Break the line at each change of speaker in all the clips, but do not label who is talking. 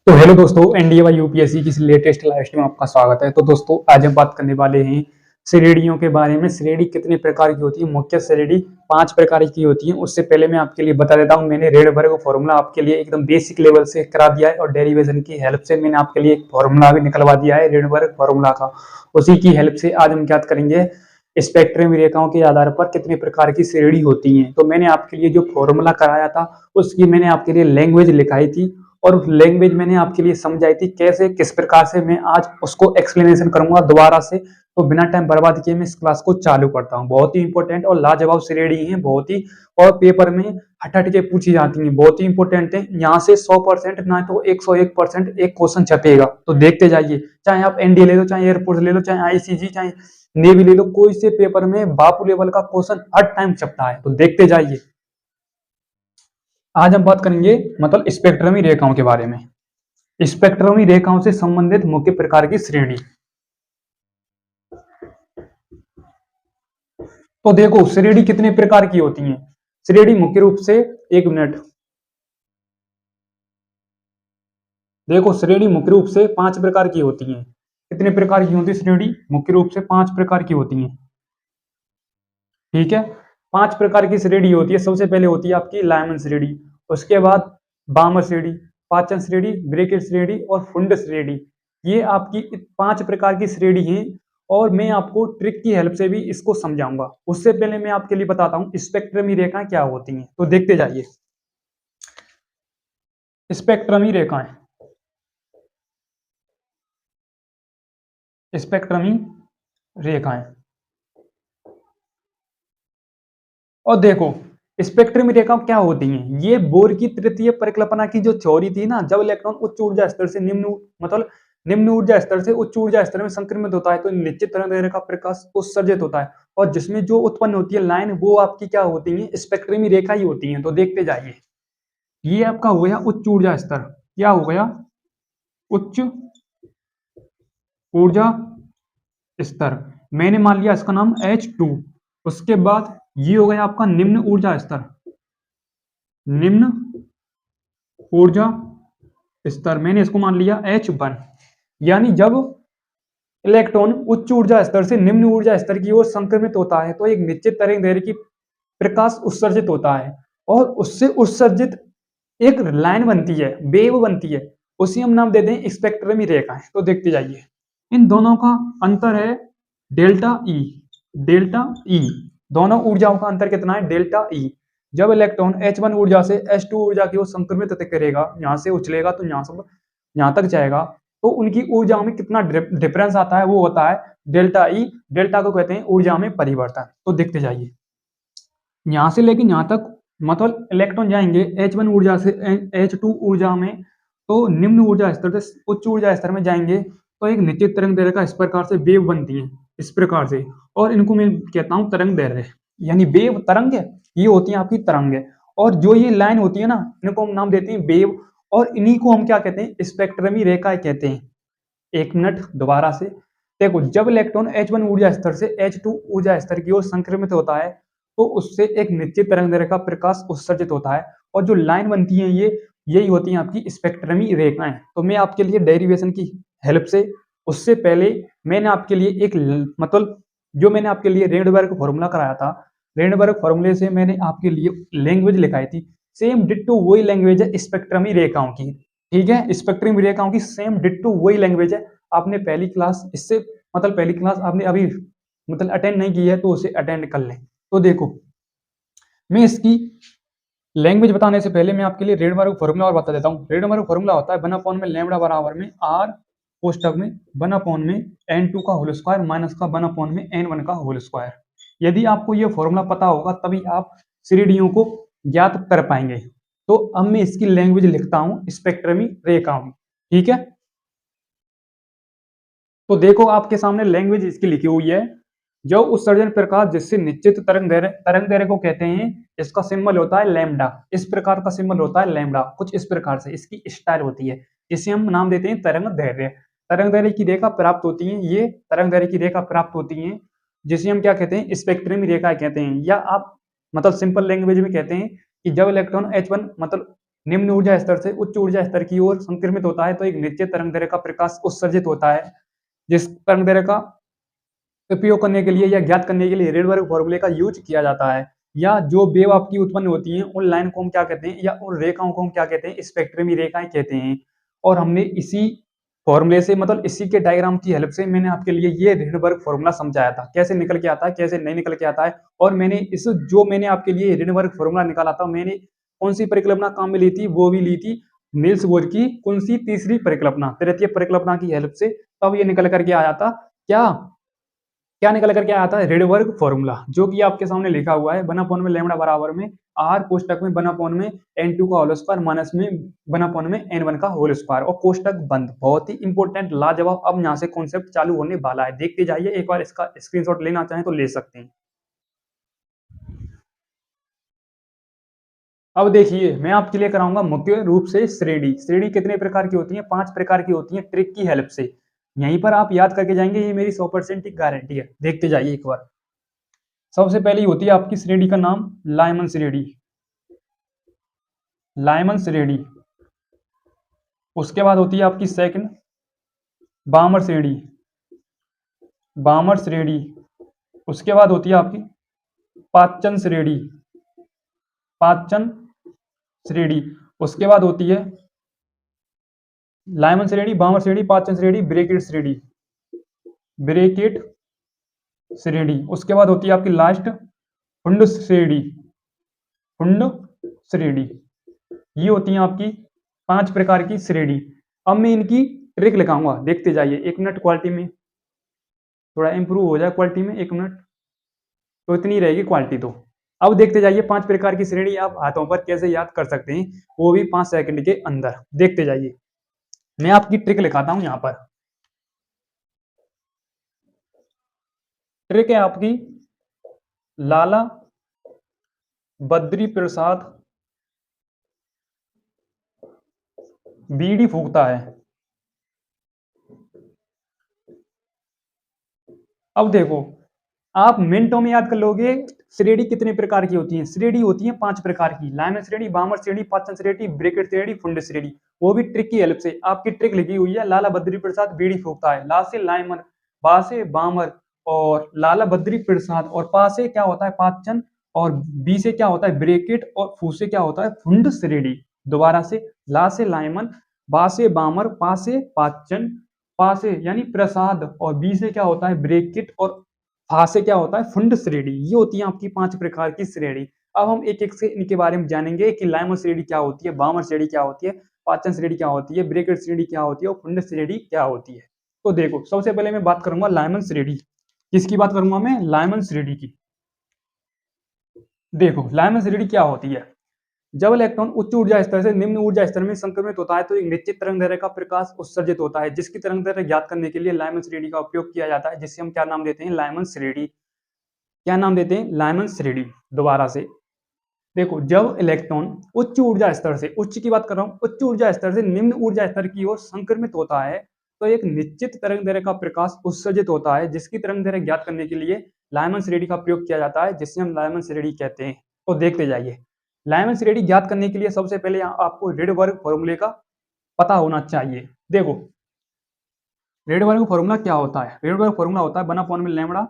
तो हेलो दोस्तों, एनडीए व यूपीएससी की लेटेस्ट लाइव स्ट्रीम में आपका स्वागत है। तो दोस्तों, आज हम बात करने वाले हैं श्रेणियों के बारे में। श्रेणी कितने प्रकार की होती है? मुख्य श्रेणी 5 प्रकार की होती है। उससे पहले मैं आपके लिए बता देता हूं, मैंने रेडबर्ग फॉर्मूला आपके लिए एकदम बेसिक लेवल से करा दिया है और डेरिवेशन की हेल्प से मैंने आपके लिए एक फॉर्मूला भी निकलवा दिया है रेडबर्ग फॉर्मूला का। उसी की हेल्प से आज हम क्या करेंगे, स्पेक्ट्रम रेखाओं के आधार पर कितने प्रकार की श्रेणी होती है। तो मैंने आपके लिए जो फॉर्मूला कराया था उसकी मैंने आपके लिए लैंग्वेज लिखाई थी और उस लैंग्वेज मैंने आपके लिए समझाई थी कैसे किस प्रकार से। मैं आज उसको एक्सप्लेनेशन करूंगा दोबारा से। तो बिना टाइम बर्बाद किए मैं इस क्लास को चालू करता हूं। बहुत ही इंपॉर्टेंट और लाजवाब श्रेणी है, बहुत ही, और पेपर में हट हट के पूछी जाती है, बहुत ही इंपॉर्टेंट है। यहाँ से 100% ना तो 101% एक क्वेश्चन छपेगा। तो देखते जाइए, चाहे आप एनडीए ले लो, चाहे एयरफोर्स ले लो, चाहे आईसीजी, चाहे नेवी ले लो, कोई से पेपर में बापू लेवल का क्वेश्चन हर टाइम छपता है। तो देखते जाइए। आज हम बात करेंगे मतलब स्पेक्ट्रमी रेखाओं के बारे में। स्पेक्ट्रमी रेखाओं से संबंधित मुख्य प्रकार की श्रेणी। तो देखो, श्रेणी कितने प्रकार की होती है। श्रेणी मुख्य रूप से, एक मिनट, देखो श्रेणी मुख्य रूप से 5 प्रकार की होती है। कितने प्रकार की होती है श्रेणी? मुख्य रूप से 5 प्रकार की होती है। ठीक है, 5 प्रकार की श्रेणी होती है। सबसे पहले होती है आपकी लायमन श्रेणी, उसके बाद बामर श्रेणी, पाचन श्रेणी, ब्रैकेट श्रेणी और फुंड श्रेणी। ये आपकी 5 प्रकार की श्रेणी है और मैं आपको ट्रिक की हेल्प से भी इसको समझाऊंगा। उससे पहले मैं आपके लिए बताता हूं स्पेक्ट्रमी रेखाएं क्या होती हैं। तो देखते जाइए। स्पेक्ट्रमी रेखाएं, स्पेक्ट्रमी रेखाएं, और देखो स्पेक्ट्रम रेखा क्या होती हैं। ये बोर की तृतीय परिकल्पना की जो थ्योरी थी ना, जब इलेक्ट्रॉन उच्च ऊर्जा स्तर से निम्न ऊर्जा स्तर से उच्च ऊर्जा स्तर में संक्रमित होता है तो निश्चित तरंग का प्रकाश उत्सर्जित होता है, और जिसमें जो उत्पन्न होती है लाइन वो आपकी क्या होती है, स्पेक्ट्रमी रेखा ही होती है। तो देखते जाइए। ये आपका हो गया उच्च ऊर्जा स्तर, क्या हो गया, उच्च ऊर्जा स्तर। मैंने मान लिया इसका नाम H2। उसके बाद ये हो गया आपका निम्न ऊर्जा स्तर, निम्न ऊर्जा स्तर, मैंने इसको मान लिया H1। यानी जब इलेक्ट्रॉन उच्च ऊर्जा स्तर से निम्न ऊर्जा स्तर की ओर संक्रमित होता है तो एक निश्चित तरंग दैर्घ्य की प्रकाश उत्सर्जित होता है और उससे उत्सर्जित एक लाइन बनती है, वेव बनती है, उसी हम नाम देते हैं स्पेक्ट्रमी रेखाएं। तो देखते जाइए। इन दोनों का अंतर है डेल्टा ई, डेल्टा ई। दोनों ऊर्जाओं का अंतर कितना है, डेल्टा ई। जब इलेक्ट्रॉन H1 ऊर्जा से H2 ऊर्जा की ओर संक्रमित करेगा, यहां से उछलेगा तो यहां तक जाएगा, तो उनकी ऊर्जाओं में कितना डिफरेंस आता है, वो होता है डेल्टा ई। डेल्टा को कहते हैं ऊर्जा में परिवर्तन। तो देखते जाइए। यहां से लेकिन यहां तक मतलब इलेक्ट्रॉन जाएंगे H1 ऊर्जा से H2 ऊर्जा में, तो निम्न ऊर्जा स्तर से उच्च ऊर्जा स्तर में जाएंगे तो एक निश्चित तरंग दैर्घ्य का इस प्रकार से वेव बनती है, इस प्रकार से। और इनको मैं कहता हूं तरंग दैर्घ्य, यानी वेव तरंग है, ये होती है आपकी तरंग है। और जो ये लाइन होती है ना, इनको हम नाम देते हैं वेव, और इन्हीं को हम क्या कहते हैं, स्पेक्ट्रमी रेखा कहते हैं। एक मिनट, दोबारा से देखो। जब इलेक्ट्रॉन H1 ऊर्जा स्तर से H2 ऊर्जा स्तर की ओर संक्रमित होता है तो उससे एक निश्चित तरंग दैर्घ्य का प्रकाश उत्सर्जित होता है, और जो लाइन बनती है ये यही होती है आपकी स्पेक्ट्रमी रेखाएं। तो मैं आपके लिए डेरिवेशन की हेल्प से, उससे पहले मैंने आपके लिए एक मतलब जो मैंने आपके लिए रेडबर्ग फॉर्मूला कराया था, रेडबर्ग फॉर्मूले से मैंने आपके लिए लैंग्वेज लिखाई थी। सेम डिट्टो वही लैंग्वेज है स्पेक्ट्रमी रेखाओं की। ठीक है, स्पेक्ट्रम रेखाओं की सेम डिट्टो वही लैंग्वेज है। आपने पहली क्लास इससे पहली क्लास आपने अभी अटेंड नहीं की है तो उसे अटेंड कर लें। तो देखो, मैं इसकी लैंग्वेज बताने से पहले मैं आपके लिए रेडबर्ग फॉर्मूला और बता देता हूँ। रेडबर्ग फॉर्मूला होता है 1/में लैम्बडा बराबर में r कोष्टक में 1/में n2 का होल स्क्वायर माइनस का 1/में n1 का होल स्क्वायर। यदि आपको यह फॉर्मूला पता होगा तभी आप श्रेणियों को ज्ञात कर पाएंगे। तो अब मैं इसकी लैंग्वेज लिखता हूं स्पेक्ट्रमी रेखाओं। ठीक है, तो देखो आपके सामने लैंग्वेज इसकी लिखी हुई है। जो उत्सर्जन प्रकाश जिससे निश्चित तरंग दैर्घ्य को कहते हैं, इसका सिंबल होता है लैम्बडा। इस प्रकार का सिंबल होता है लैम्बडा, कुछ इस प्रकार से इसकी स्टाइल होती है, जिसे हम नाम देते हैं तरंग दैर्घ्य। तरंग दैर्घ्य की रेखा प्राप्त होती है, ये तरंग दैर्घ्य की रेखा प्राप्त होती है, जिसे हम क्या कहते हैं, स्पेक्ट्रमी रेखा कहते हैं। या आप सिंपल लैंग्वेज में कहते हैं कि जब इलेक्ट्रॉन H1 निम्न ऊर्जा स्तर से उच्च ऊर्जा स्तर की ओर संक्रमित होता है तो एक निश्चित तरंगदैर्घ्य का प्रकाश उत्सर्जित होता है, जिस तरंगदैर्घ्य का उपयोग करने के लिए या ज्ञात करने के लिए रेडबर्ग फॉर्मूले का यूज किया जाता है। या जो वेव आपकी उत्पन्न होती हैं उन लाइन को हम क्या कहते हैं, या उन रेखाओं को हम क्या कहते हैं, स्पेक्ट्रमी रेखाएं कहते हैं। और हमने इसी फॉर्मूले से, मतलब इसी के डायग्राम की हेल्प से मैंने आपके लिए ये रेडबर्ग फॉर्मूला समझाया था, कैसे निकल के आता है, कैसे नहीं निकल के आता है। और मैंने जो मैंने आपके लिए रेडबर्ग फॉर्मूला निकाला था, मैंने कौन सी परिकल्पना काम में ली थी, वो भी ली थी नील्स बोर की कौन सी तीसरी परिकल्पना, तृतीय परिकल्पना की हेल्प से। तब ये निकल करके आया था क्या, क्या निकल करके आया था, रेडबर्ग फॉर्मूला, जो कि आपके सामने लिखा हुआ है 1/में लैम्डा बराबर में आर कोष्टक में 1/में n2 का होल स्क्वायर माइनस में 1/में n1 का होल स्क्वायर और कोष्टक बंद। बहुत ही इंपॉर्टेंट, लाजवाब। अब यहाँ से कॉन्सेप्ट चालू होने वाला है, देखते जाइए। एक बार इसका स्क्रीनशॉट लेना चाहें तो ले सकते हैं। अब देखिए, मैं आपके लिए कराऊंगा मुख्य रूप से श्रेणी। श्रेणी कितने प्रकार की होती है, 5 प्रकार की होती है, ट्रिक की हेल्प से। यहीं पर आप याद करके जाएंगे, ये मेरी 100% की गारंटी है। देखते जाइए एक बार। सबसे पहली होती है आपकी श्रेणी का नाम लाइमन श्रेणी, लाइमन श्रेणी। उसके बाद होती है आपकी सेकंड बामर श्रेणी, बामर श्रेणी। उसके बाद होती है आपकी पाचन श्रेणी, पाचन श्रेणी। उसके बाद होती है लाइमन श्रेणी, बामर श्रेणी, पाचन श्रेणी, ब्रैकेट श्रेणी, ब्रैकेट श्रेणी। उसके बाद होती है आपकी लास्ट फुंड श्रेणी, फुंड श्रेणी। ये होती है आपकी 5 प्रकार की श्रेणी। अब मैं इनकी ट्रिक लिखाऊंगा, देखते जाइए। 1 मिनट, क्वालिटी में थोड़ा इंप्रूव हो जाए, क्वालिटी में 1 मिनट, तो इतनी रहेगी क्वालिटी। तो अब देखते जाइए 5 प्रकार की श्रेणी आप हाथों पर कैसे याद कर सकते हैं, वो भी 5 सेकंड के अंदर। देखते जाइए, मैं आपकी ट्रिक लिखाता हूं। यहां पर ट्रिक है आपकी लाला बद्री प्रसाद बीड़ी फूकता है। अब देखो, आप मिनटों में याद कर लोगे श्रेणी कितने प्रकार की होती है। श्रेणी होती है 5 प्रकार की, लाइमन श्रेणी, बामर श्रेणी, पाचन श्रेणी, ब्रैकेट श्रेणी, फुंड श्रेणी। वो भी ट्रिक की हेल्प से। आपकी ट्रिक लिखी हुई है, लाला बद्री प्रसाद बीड़ी फूकता है। ला से लाइमन, बा से बामर, और लाला बद्री प्रसाद, और पा से क्या होता है पाचन, और बी से क्या होता है ब्रैकेट, और फू से क्या होता है फुंड श्रेणी। दोबारा से, ला से लाइमन, बा से बामर, पा से पाचन, पा से यानी प्रसाद, और बी से क्या होता है ब्रैकेट, और फा से क्या होता है फुंड श्रेणी। ये होती है आपकी 5 प्रकार की श्रेणी। अब हम एक एक से इनके बारे में जानेंगे कि लाइमन श्रेणी क्या होती है, बामर श्रेणी क्या होती है, पाचन श्रेणी क्या होती है, ब्रैकेट श्रेणी क्या होती है, और फुंड श्रेणी क्या होती है। तो देखो, सबसे पहले मैं बात करूंगा लाइमन श्रेणी। किसकी बात करूंगा मैं, लाइमन श्रेणी की। देखो, लाइमन श्रेणी क्या होती है। जब इलेक्ट्रॉन उच्च ऊर्जा स्तर से निम्न ऊर्जा स्तर में संक्रमित होता है तो एक निश्चित तरंगदैर्घ्य का प्रकाश उत्सर्जित होता है, जिसकी तरंगदैर्घ्य ज्ञात करने के लिए लाइमन श्रेणी का उपयोग किया जाता है, जिससे हम क्या नाम देते हैं, लाइमन श्रेणी। क्या नाम देते हैं, लाइमन श्रेणी। दोबारा से देखो, जब इलेक्ट्रॉन उच्च ऊर्जा स्तर से, उच्च की बात कर रहा हूं, उच्च ऊर्जा स्तर से निम्न ऊर्जा स्तर की ओर संक्रमित होता है तो एक निश्चित तरंगदैर्घ्य का प्रकाश उत्सर्जित होता है, जिसकी तरंगदैर्घ्य ज्ञात करने के लिए लाइमन श्रेणी का प्रयोग किया जाता है, जिससे हम लाइमन श्रेणी कहते हैं। तो देखते जाइए, लाइमन श्रेणी ज्ञात करने के लिए सबसे पहले आपको रेडबर्ग फॉर्मूले का पता होना चाहिए। देखो, रेडबर्ग फॉर्मूला क्या होता है। रेडबर्ग फॉर्मूला होता है 1/में लैम्डा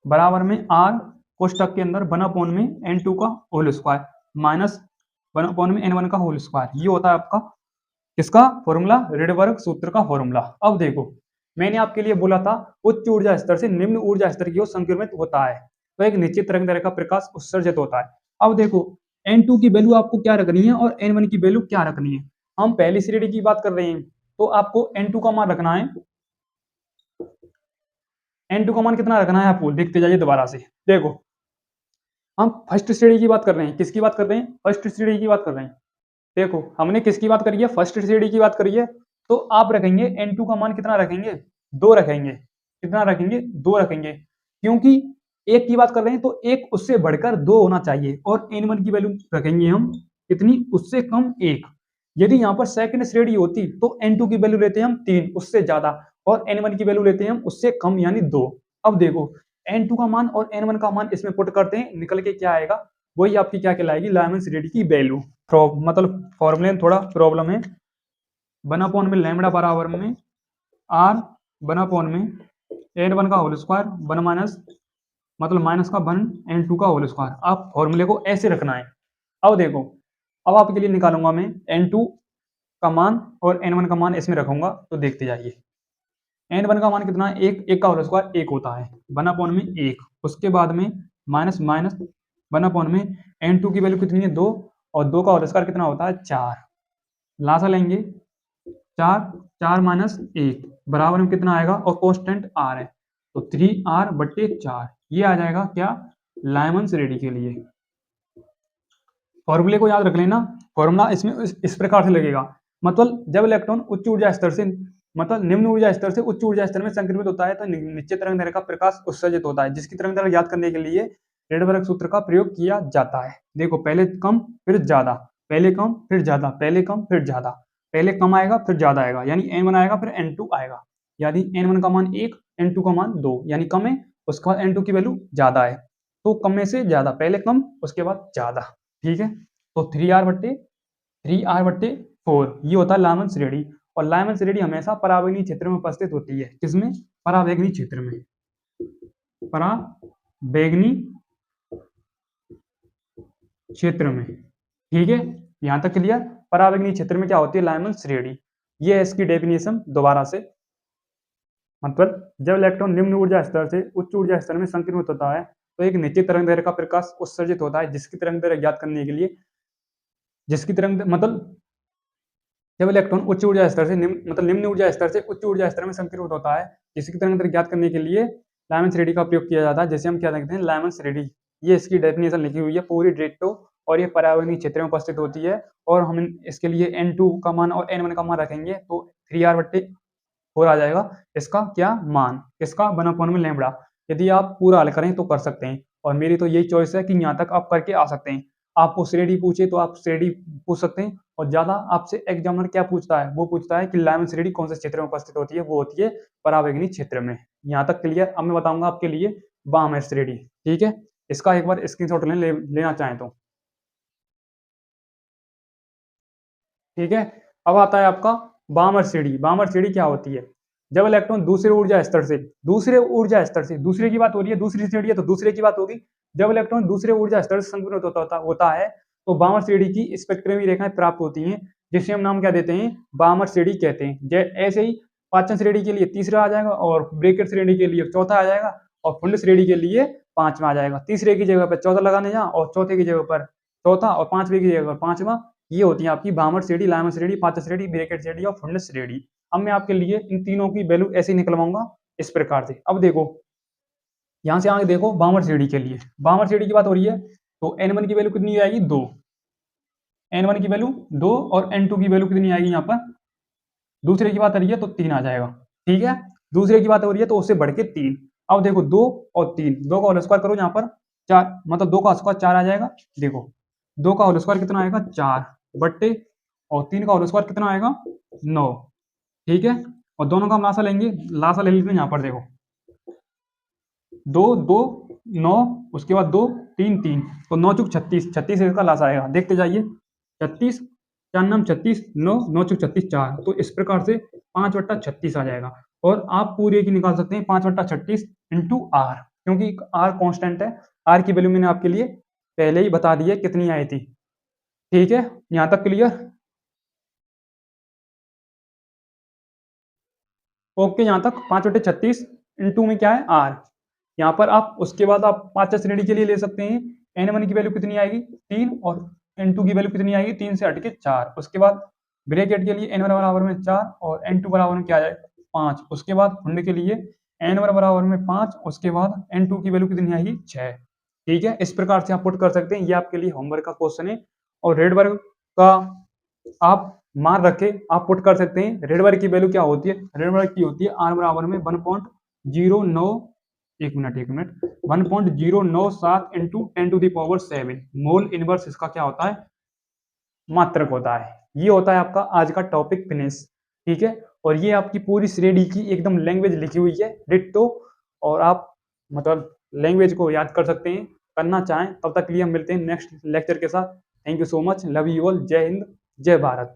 बराबर में आर कोष्टक के अंदर 1/में n2 का होल स्क्वायर माइनस 1/में n1 का होल स्क्वायर। ये होता है आपका किसका फॉर्मूला, रेडबर्ग सूत्र का फॉर्मूला। अब देखो, मैंने आपके लिए बोला था उच्च ऊर्जा स्तर से निम्न ऊर्जा स्तर की ओर संक्रमित होता है तो एक निश्चित तरंगदैर्घ्य का प्रकाश उत्सर्जित होता है। अब देखो, n2 की वैल्यू आपको क्या रखनी है और n1 की वैल्यू क्या रखनी है। हम पहली श्रेणी की बात कर रहे हैं तो आपको n2 का मान रखना है। n2 का मान कितना रखना है आपको, देखते जाइए दोबारा से। देखो, हम फर्स्ट श्रेणी की बात कर रहे हैं। किसकी बात कर रहे हैं, फर्स्ट श्रेणी की बात कर रहे हैं। देखो, हमने किसकी बात करी है, फर्स्ट श्रेणी की बात करी है। तो आप रखेंगे n2 का मान कितना रखेंगे, 2 रखेंगे। कितना रखेंगे, 2 रखेंगे, क्योंकि एक की बात कर रहे हैं तो एक उससे बढ़कर 2 होना चाहिए। और n1 की वैल्यू रखेंगे हम कितनी, उससे कम 1। यदि यहाँ पर सेकंड श्रेणी होती तो n2 की वैल्यू लेते हैं हम 3, उससे ज्यादा, और n1 की वैल्यू लेते हैं हम उससे कम यानी 2। अब देखो, n2 का मान और n1 का मान इसमें पुट करते हैं, निकल के क्या आएगा, वही आपकी क्या कहलाएगी, लाइमन्स रेडी की वैल्यू। मतलब फॉर्मूले में थोड़ा प्रॉब्लम है। 1/में लैम्बडा बराबर में आर 1/में n1 का होल स्क्वायर 1 माइनस मतलब माइनस का 1 n2 का होल स्क्वायर। आप फॉर्मूले को ऐसे रखना है। अब देखो, अब आपके लिए निकालूंगा मैं n2 का मान और n1 का मान इसमें रखूंगा, तो देखते जाइए। n1 का मान कितना है, एक का होल स्क्वायर एक होता है, 1 में एक, उसके बाद में माइनस माइनस 1 में n2 की वैल्यू कितनी है 2, और 2 का होल स्क्वायर कितना होता है 4, लासा लेंगे 4, 4 माइनस 1 बराबर में कितना आएगा, और कांस्टेंट r है तो 3r/4, ये आ जाएगा क्या, लाइमन्स रेडी के लिए। फॉर्मूले को याद रख लेना। फॉर्मूला इसमें इस प्रकार से लगेगा, मतलब जब इलेक्ट्रॉन उच्च ऊर्जा स्तर से मतलब निम्न ऊर्जा स्तर से उच्च ऊर्जा स्तर में संक्रमित होता है तो निश्चित तरंग दैर्घ्य का प्रकाश उत्सर्जित होता है, जिसकी तरंग दैर्घ्य ज्ञात करने के लिए रेडबर्ग सूत्र का प्रयोग किया जाता है। देखो, पहले कम फिर ज्यादा, पहले कम फिर ज्यादा, पहले कम फिर ज्यादा, पहले कम आएगा फिर ज्यादा आएगा, यानी n1 आएगा फिर n2 आएगा। यानी n1 का मान 1, n2 का मान 2, यानी कम है, उसके बाद n2 की वैल्यू ज्यादा है, तो कम में से ज्यादा, पहले कम उसके बाद ज्यादा। ठीक है, तो 3r/4 ये होता है लाइमन्स रेडी। और लाइमन्स रेडी हमेशा पराबैंगनी क्षेत्र में उपस्थित होती है। किसमें, पराबैंगनी क्षेत्र में, पराबैंगनी क्षेत्र में। ठीक है, यहां तक क्लियर। पराबैंगनी क्षेत्र में क्या होती है, लाइमन्स रेडी। ये है इसकी डेफिनेशन दोबारा से, मतलब जब इलेक्ट्रॉन निम्न ऊर्जा स्तर से उच्च ऊर्जा स्तर में संक्रमित होता है तो एक निश्चित तरंग दैर्घ्य का प्रकाश उत्सर्जित होता है, जिसकी तरंग दैर्घ्य ज्ञात करने के लिए, जिसकी तरंग मतलब जब इलेक्ट्रॉन उच्च ऊर्जा स्तर से निम्न ऊर्जा स्तर से उच्च ऊर्जा स्तर में संक्रमित होता है, जिसकी तरंग दैर्घ्य ज्ञात करने के लिए लाइमन्स रेडी का प्रयोग किया जाता है, जैसे हम क्या देखते हैं, लाइमन्स रेडी। ये इसकी डेफिनेशन लिखी हुई है पूरी डिट्टो, और ये पराबैंगनी क्षेत्र में उपस्थित होती है। और हम इसके लिए n2 का मान और n1 का मान रखेंगे तो 3r/4 आ जाएगा इसका क्या मान, इसका 1 में लैम्बडा। यदि आप पूरा हल करें तो कर सकते हैं, और मेरी तो यही चॉइस है कि यहाँ तक आप करके आ सकते हैं। आपको श्रेणी पूछे तो आप श्रेणी पूछ सकते हैं, और ज्यादा आपसे एग्जामिनर क्या पूछता है, वो पूछता है कि लाइमन्स रेडी कौन से क्षेत्र में उपस्थित होती है, वो होती है पराबैंगनी क्षेत्र में। यहाँ तक क्लियर। अब मैं बताऊंगा आपके लिए बामर्स रेडी। ठीक है, इसका एक बार स्क्रीनशॉट लेना चाहें तो। ठीक है, अब आता है आपका बामर्स रेडी। बामर्स रेडी क्या होती है, जब इलेक्ट्रॉन दूसरे ऊर्जा स्तर से दूसरे की बात हो रही है, दूसरी श्रेणी है तो दूसरे की बात होगी। जब इलेक्ट्रॉन दूसरे ऊर्जा स्तर से संक्रमित होता है तो बामर श्रेणी की स्पेक्ट्रमी रेखाएं प्राप्त होती हैं, जिसे हम नाम क्या देते हैं, बामर श्रेणी कहते हैं। ऐसे ही पाचन श्रेणी के लिए तीसरा आ जाएगा, और ब्रैकेट श्रेणी के लिए चौथा आ जाएगा, और फुंड श्रेणी के लिए पांचवा आ जाएगा। तीसरे की जगह पर चौथा लगाने जा, और चौथे की जगह पर चौथा, और पांचवे की जगह पर पांचवा। ये होती है आपकी बामर श्रेणी, लाइमन्स श्रेणी, पाचन श्रेणी, ब्रैकेट श्रेणी और फुंड श्रेणी। अब मैं आपके लिए इन तीनों की वैल्यू ऐसे ही निकलवाऊंगा इस प्रकार से। अब देखो, यहां से आगे देखो, बामर श्रेणी के लिए, बामर श्रेणी की बात हो रही है तो n1 की वैल्यू कितनी आएगी 2, n1 की वैल्यू 2, और n2 की वैल्यू कितनी आएगी यहाँ पर, दूसरे की बात हो रही है तो 3 आ जाएगा। ठीक है, दूसरे की बात हो रही है तो उससे बढ़ के 3। अब देखो 2 और 3, 2 का होल स्क्वायर करो यहाँ पर 4, मतलब 2 का स्क्वायर 4 आ जाएगा। देखो 2 का होल स्क्वायर कितना आएगा 4 बट्टे, और 3 का होल स्क्वायर कितना आएगा 9। ठीक है, और दोनों का हम लासा लेंगे, लासा ले लेते हैं यहाँ पर। देखो 2 2 9, उसके बाद 2 3 3, तो 9 चुक 36, 36 इसका लासा आएगा। देखते जाइए, 36 4 नाम 36, 9 9 चुक 36 4, तो इस प्रकार से 5/36 आ जाएगा। और आप पूरे की निकाल सकते हैं 5/36 इंटू आर, क्योंकि आर कांस्टेंट है। आर की वैल्यू मैंने आपके लिए पहले ही बता दी है कितनी आई थी। ठीक है, यहां तक क्लियर। ओके, यहां तक 5/36 इंटू में क्या है आर। यहाँ पर आप उसके बाद आप पांचवा श्रेणी के लिए ले सकते हैं। n1 की वैल्यू कितनी आएगी 3, और n2 की वैल्यू कितनी आएगी 3 से हट के 4। उसके बाद ब्रैकेट के लिए n1 बराबर में 4 और n2 बराबर में क्या आएगा 5। उसके बाद फंड के लिए n1 बराबर में 5, उसके बाद n2 की वैल्यू कितनी आएगी 6। ठीक है, इस प्रकार से आप पुट कर सकते हैं। ये आपके लिए होमवर्क का क्वेश्चन है, और रेडबर्ग का आप मान रखे आप पुट कर सकते हैं। रेडबर्ग की वैल्यू क्या होती है, रेडबर्ग की होती है r बराबर में 1.09, एक मिनट 1.097 इंटू 10⁻7 मोल इनवर्स इसका क्या होता है, मात्रक होता है। ये होता है आपका आज का टॉपिक फिनिश। ठीक है, और ये आपकी पूरी श्रेणी की एकदम लैंग्वेज लिखी हुई है डिट्टो, और आप मतलब लैंग्वेज को याद कर सकते हैं। करना चाहें। तब तक के लिए हम मिलते हैं नेक्स्ट लेक्चर के साथ। Thank you so much, love you all, जय हिंद, जय भारत।